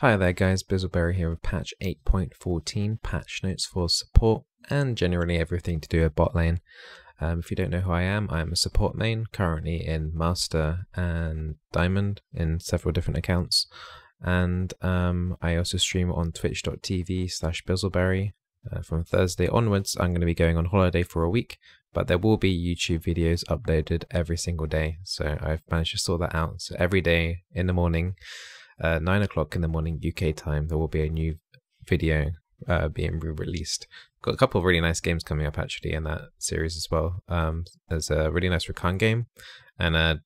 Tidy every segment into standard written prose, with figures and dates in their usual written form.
Hi there guys, Bizzleberry here with patch 8.14, patch notes for support and generally everything to do with bot lane. If you don't know who I am a support main, currently in Master and Diamond in several different accounts. And I also stream on twitch.tv/Bizzleberry. From Thursday onwards, I'm going to be going on holiday for a week, but there will be YouTube videos uploaded every single day. So I've managed to sort that out. So every day in the morning, 9 o'clock in the morning UK time, there will be a new video being released. Got a couple of really nice games coming up actually in that series as well. There's a really nice Rakan game and a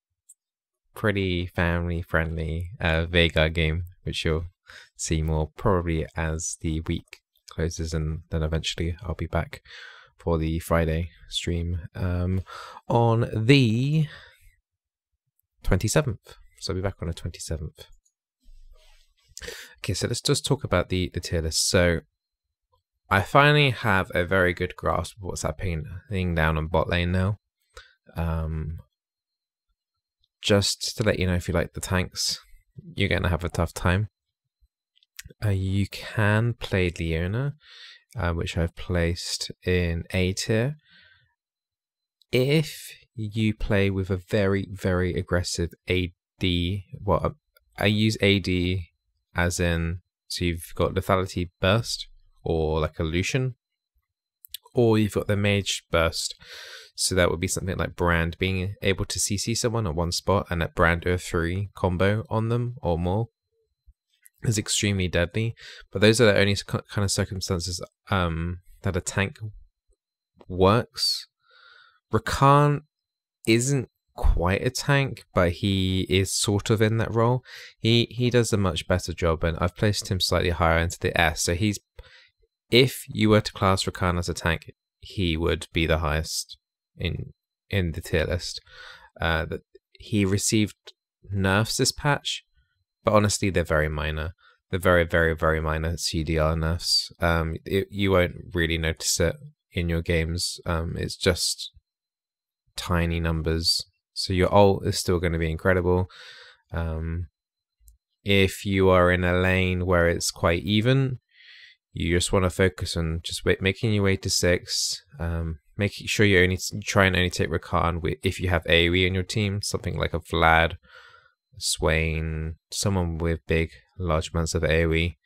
pretty family friendly Vega game, which you'll see more probably as the week closes, and then eventually I'll be back for the Friday stream on the 27th. So I'll be back on the 27th. Okay, so let's just talk about the tier list. So I finally have a very good grasp of what's happening down on bot lane now. Just to let you know, if you like the tanks, you're going to have a tough time. You can play Leona, which I've placed in A tier. If you play with a very, very aggressive AD, well, I use AD as in, so you've got lethality burst or like a Lucian, or you've got the mage burst. So that would be something like Brand, being able to CC someone at one spot and that Brand 3 combo on them or more is extremely deadly. But those are the only kind of circumstances that a tank works. Rakan isn't quite a tank, but he is sort of in that role. He does a much better job, and I've placed him slightly higher into the S. So he's, if you were to class Rakan as a tank, he would be the highest in the tier list. That he received nerfs this patch, but honestly they're very minor. They're very, very, very minor CDR nerfs. You won't really notice it in your games. It's just tiny numbers. So your ult is still going to be incredible. If you are in a lane where it's quite even, you just want to focus on just making your way to 6. Making sure you only try and only take Rakan if you have AoE on your team, something like a Vlad, Swain, someone with large amounts of AoE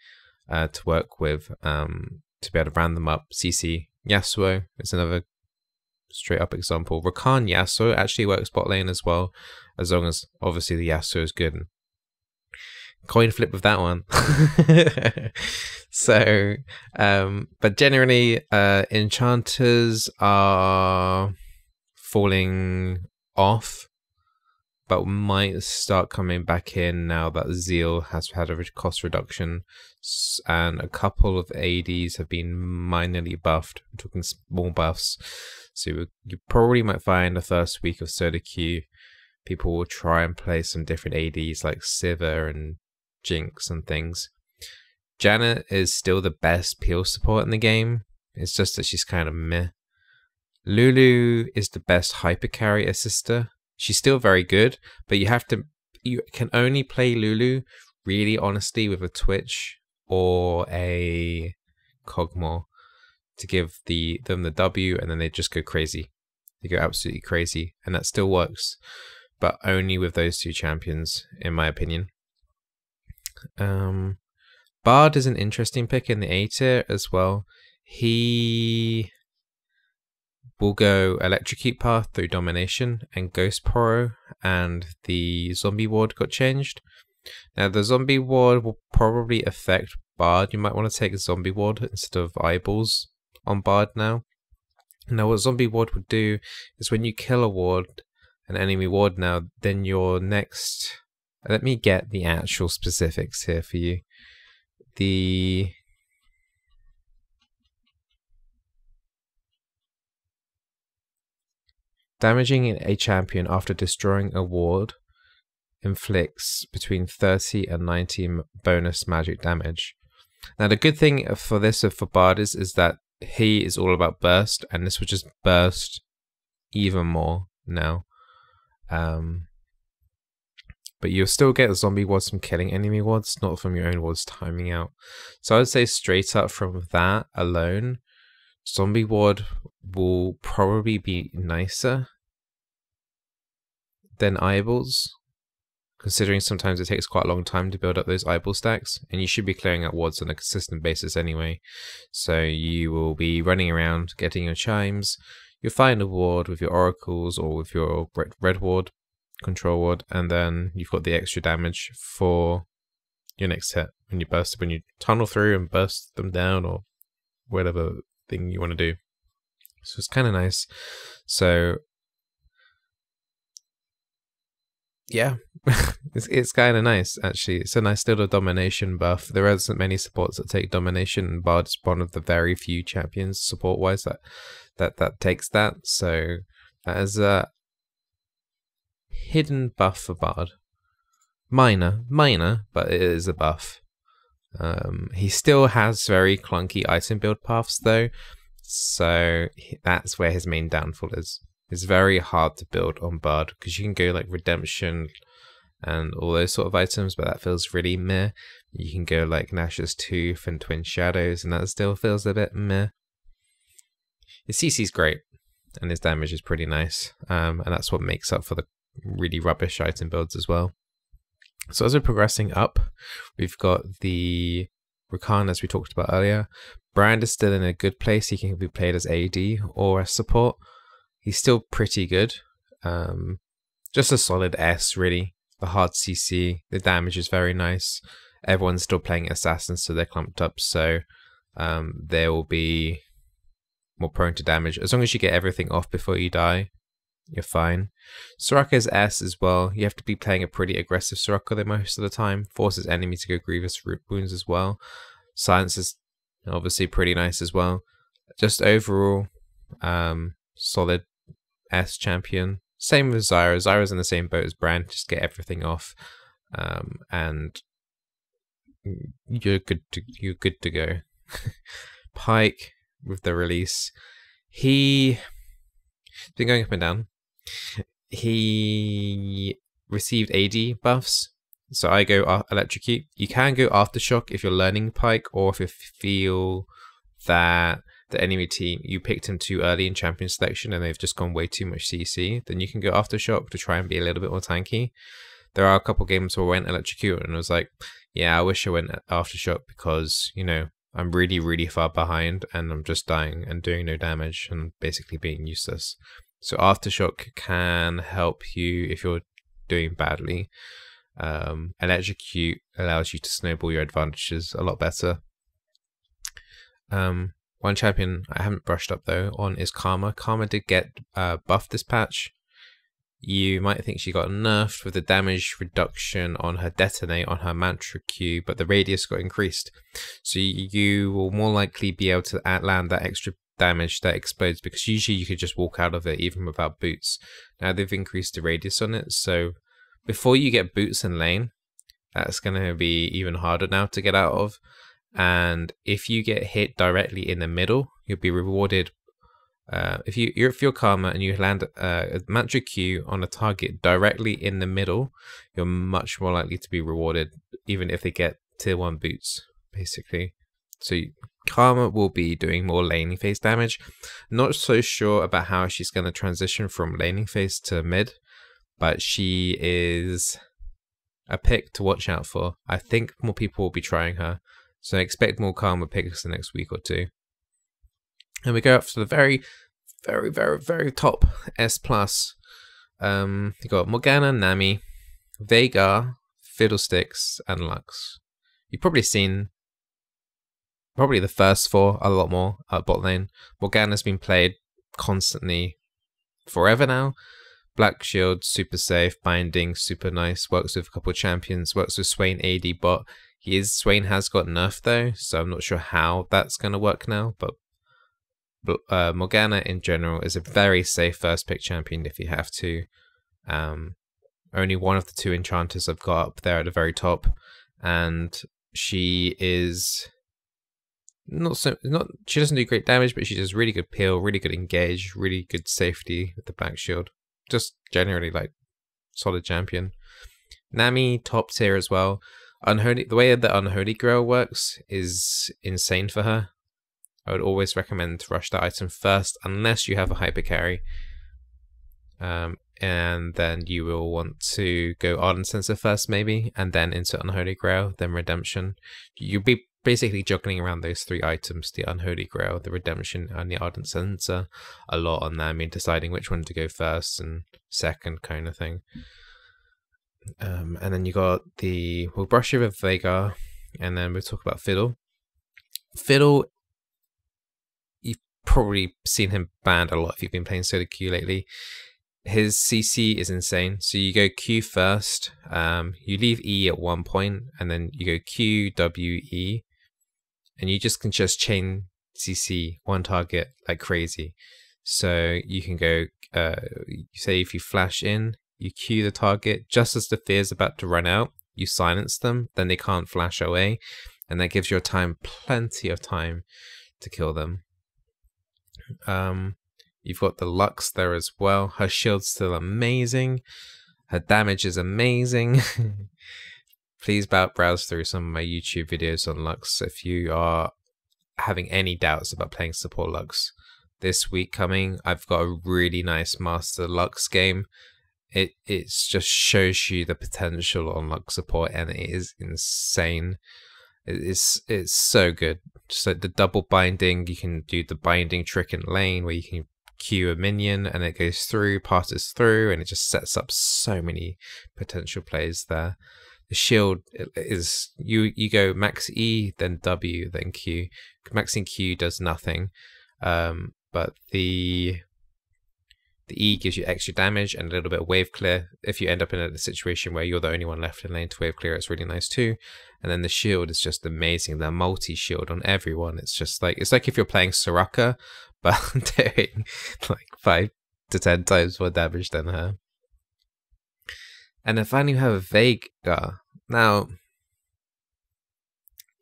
to work with, to be able to round them up. CC Yasuo is another straight up example. Rakan Yasuo actually works bot lane as well, as long as obviously the Yasuo is good. Coin flip with that one. So but generally enchanters are falling off, but might start coming back in now that Zeal has had a cost reduction, and a couple of ADs have been minorly buffed. We're talking small buffs. So you probably might find the first week of Soda Q, people will try and play some different ADs like Sivir and Jinx and things. Janet is still the best peel support in the game. It's just that she's kind of meh. Lulu is the best hyper carry assister. She's still very good, but you can only play Lulu really honestly with a Twitch or a Cogmore to give them the W, and then they just go crazy. They go absolutely crazy, and that still works, but only with those two champions, in my opinion. Bard is an interesting pick in the A tier as well. He will go Electrocute path through Domination and Ghost Poro, and the Zombie Ward got changed. Now the Zombie Ward will probably affect Bard. You might want to take a Zombie Ward instead of Eyeballs on Bard now. Now what Zombie Ward would do is when you kill a ward, an enemy ward now, then your next... Let me get the actual specifics here for you. The damaging a champion after destroying a ward inflicts between 30 and 90 bonus magic damage. Now the good thing for this, for Bard, is that he is all about burst, and this would just burst even more now. but you'll still get zombie wards from killing enemy wards, not from your own wards timing out. So I would say straight up from that alone, zombie ward will probably be nicer than eyeballs, considering sometimes it takes quite a long time to build up those eyeball stacks, and you should be clearing out wards on a consistent basis anyway. So you will be running around getting your chimes, you'll find a ward with your oracles or with your red ward, control ward, and then you've got the extra damage for your next hit when you tunnel through and burst them down or whatever thing you want to do. So it's kind of nice. So yeah, it's kind of nice actually. It's a nice little domination buff. There isn't many supports that take domination, and Bard's one of the very few champions support wise that takes that. So that is a hidden buff for Bard. Minor, but it is a buff. He still has very clunky item build paths though, so that's where his main downfall is. It's very hard to build on Bard because you can go like Redemption and all those sort of items, but that feels really meh. You can go like Nash's Tooth and Twin Shadows, and that still feels a bit meh. His CC's great, and his damage is pretty nice, and that's what makes up for the really rubbish item builds as well. So as we're progressing up, we've got the Rakan, as we talked about earlier. Brand is still in a good place. He can be played as AD or as support. He's still pretty good. Just a solid S, really. The hard CC, the damage is very nice. Everyone's still playing assassins, so they're clumped up, so they will be more prone to damage. As long as you get everything off before you die, you're fine. Soraka is S as well. You have to be playing a pretty aggressive Soraka though most of the time. Forces enemy to go grievous root wounds as well. Silence is obviously pretty nice as well. Just overall, solid S champion. Same with Zyra. Zyra's in the same boat as Brand. Just get everything off, and you're good to go. Pike with the release, he's been going up and down. He received AD buffs, so I go Electrocute. You can go Aftershock if you're learning Pike, or if you feel that the enemy team, you picked him too early in champion selection and they've just gone way too much CC, then you can go Aftershock to try and be a little bit more tanky. There are a couple games where I went Electrocute and I was like, yeah, I wish I went Aftershock because, you know, I'm really far behind and I'm just dying and doing no damage and basically being useless. So Aftershock can help you if you're doing badly. Electrocute allows you to snowball your advantages a lot better. One champion I haven't brushed up though on is Karma. Karma did get buffed this patch. You might think she got nerfed with the damage reduction on her detonate on her mantra Q, but the radius got increased. So you will more likely be able to land that extra damage that explodes, because usually you could just walk out of it even without boots. Now they've increased the radius on it, so before you get boots in lane, that's going to be even harder now to get out of. And if you get hit directly in the middle, you'll be rewarded. If you're Karma and you land a mantra Q on a target directly in the middle, you're much more likely to be rewarded, even if they get tier 1 boots, basically. So Karma will be doing more laning phase damage. Not so sure about how she's going to transition from laning phase to mid, but she is a pick to watch out for. I think more people will be trying her. So expect more Karma picks the next week or two. And we go up to the very top S+. You got Morgana, Nami, Veigar, Fiddlesticks, and Lux. You've probably seen the first 4 a lot more at bot lane. Morgana's been played constantly forever now. Black Shield, super safe. Binding, super nice. Works with a couple of champions. Works with Swain AD bot. Swain has got nerfed though, so I'm not sure how that's going to work now, but Morgana in general is a very safe first pick champion if you have to. Only one of the 2 enchanters I've got up there at the very top, and she is she doesn't do great damage, but she does really good peel, really good engage, really good safety with the Black Shield. Just generally like solid champion. Nami, top tier as well. Unholy, the way the Unholy Grail works is insane for her. I would always recommend to rush that item first, unless you have a hyper carry. And then you will want to go Ardent Sensor first, maybe, and then into Unholy Grail, then Redemption. You'll be basically juggling around those 3 items: the Unholy Grail, the Redemption, and the Ardent Sensor, a lot on Nami, deciding which one to go first and second, kind of thing. And then you got we'll brush over Veigar, and then we'll talk about Fiddle. Fiddle, you've probably seen him banned a lot if you've been playing Solo Q lately. His CC is insane. So you go Q first, you leave E at one point, and then you go Q, W, E, and you can just chain CC one target like crazy. So you can go, say if you flash in, you Q the target just as the fear's about to run out, you silence them, then they can't flash away, and that gives your time plenty of time to kill them. You've got the Lux there as well. Her shield's still amazing. Her damage is amazing. Please browse through some of my YouTube videos on Lux if you are having any doubts about playing support Lux. This week coming, I've got a really nice Master Lux game. It just shows you the potential on Lux support, and it is insane. It's so good. So the double binding, you can do the binding trick in lane where you can Q a minion and it goes through, passes through, and it just sets up so many potential plays there. The shield is you go max E, then W, then Q. Maxing Q does nothing, but the E gives you extra damage and a little bit of wave clear. If you end up in a situation where you're the only one left in lane to wave clear, it's really nice too. And then the shield is just amazing. The multi shield on everyone. It's just like, it's like if you're playing Soraka, but doing like 5 to 10 times more damage than her. And then finally you have Veigar. Now,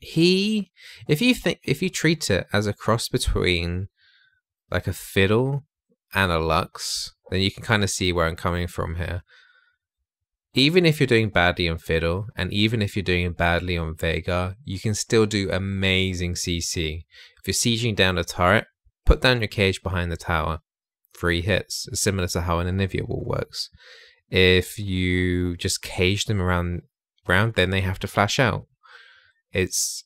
if you treat it as a cross between like a Fiddle and a Lux, then you can kind of see where I'm coming from here. Even if you're doing badly on Fiddle, and even if you're doing badly on Veigar, you can still do amazing CC. If you're sieging down a turret, put down your cage behind the tower. 3 hits, similar to how an Anivia wall works. If you just cage them around, then they have to flash out. It's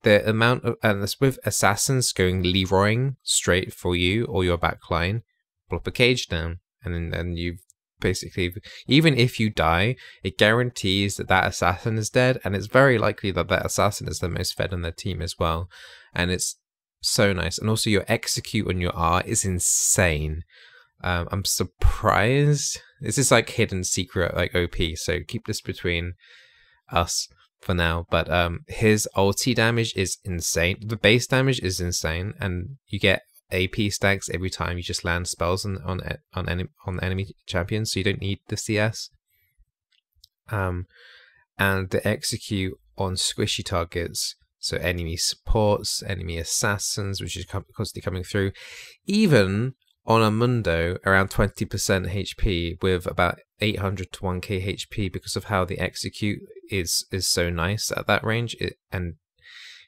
the amount of, and it's with assassins going Leroying straight for you or your back line, plop a cage down, and then you've basically, even if you die, it guarantees that that assassin is dead, and it's very likely that that assassin is the most fed on their team as well. And it's so nice. And also your execute on your R is insane. I'm surprised. This is like hidden secret, like OP, so keep this between us for now. But his ulti damage is insane. The base damage is insane, and you get AP stacks every time you just land spells on enemy champions, so you don't need the CS. And the execute on squishy targets, so enemy supports, enemy assassins, which is constantly coming through, even on a Mundo around 20% HP with about 800 to 1k HP, because of how the execute is so nice at that range. And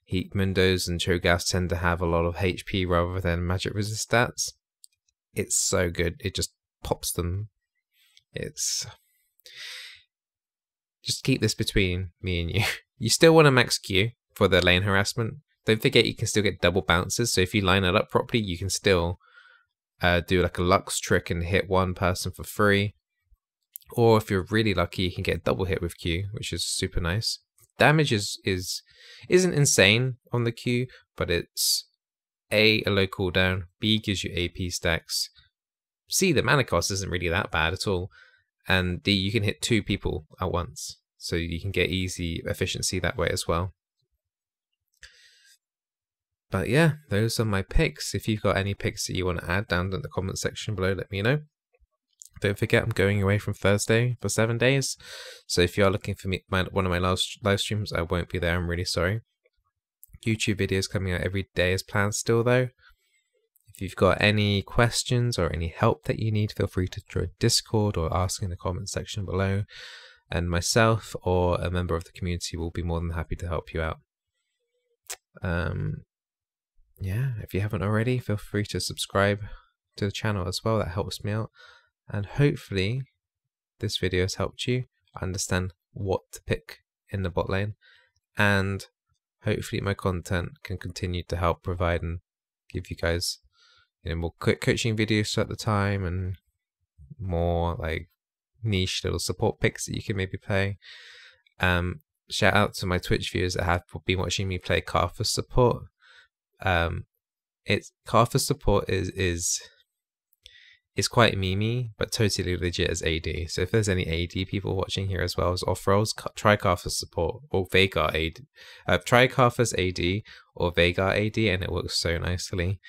Heat Mundos and Cho'Gath tend to have a lot of HP rather than magic resist stats. It's so good. It just pops them. It's just keep this between me and you. You still want to max Q for the lane harassment. Don't forget you can still get double bounces. So if you line it up properly, you can still do like a Lux trick and hit one person for free. Or if you're really lucky, you can get a double hit with Q, which is super nice. Damage isn't insane on the Q, but it's a low cooldown. B gives you AP stacks. C, the mana cost isn't really that bad at all. And D, you can hit 2 people at once, so you can get easy efficiency that way as well. But yeah, those are my picks. If you've got any picks that you want to add down in the comment section below, let me know. Don't forget, I'm going away from Thursday for 7 days. So if you are looking for one of my last live streams, I won't be there. I'm really sorry. YouTube videos coming out every day as planned still, though. If you've got any questions or any help that you need, feel free to join Discord or ask in the comment section below. and myself or a member of the community will be more than happy to help you out. Yeah, if you haven't already, feel free to subscribe to the channel as well. That helps me out, and hopefully this video has helped you understand what to pick in the bot lane, and hopefully my content can continue to help provide and give you guys, you know, more quick coaching videos throughout the time, and more like niche little support picks that you can maybe play. Shout out to my Twitch viewers that have been watching me play Karthus support. Karthus support is quite memey, but totally legit as AD. So if there's any AD people watching here as well as off roles, try Karthus support or Veigar AD. Try Karthus AD or Veigar AD, and it works so nicely.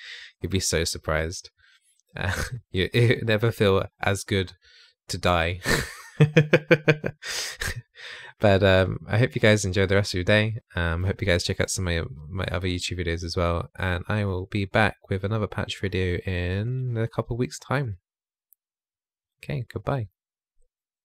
You'd be so surprised. You never feel as good to die. But I hope you guys enjoy the rest of your day. I hope you guys check out some of my other YouTube videos as well, and I will be back with another patch video in a couple of weeks' time. Okay, goodbye.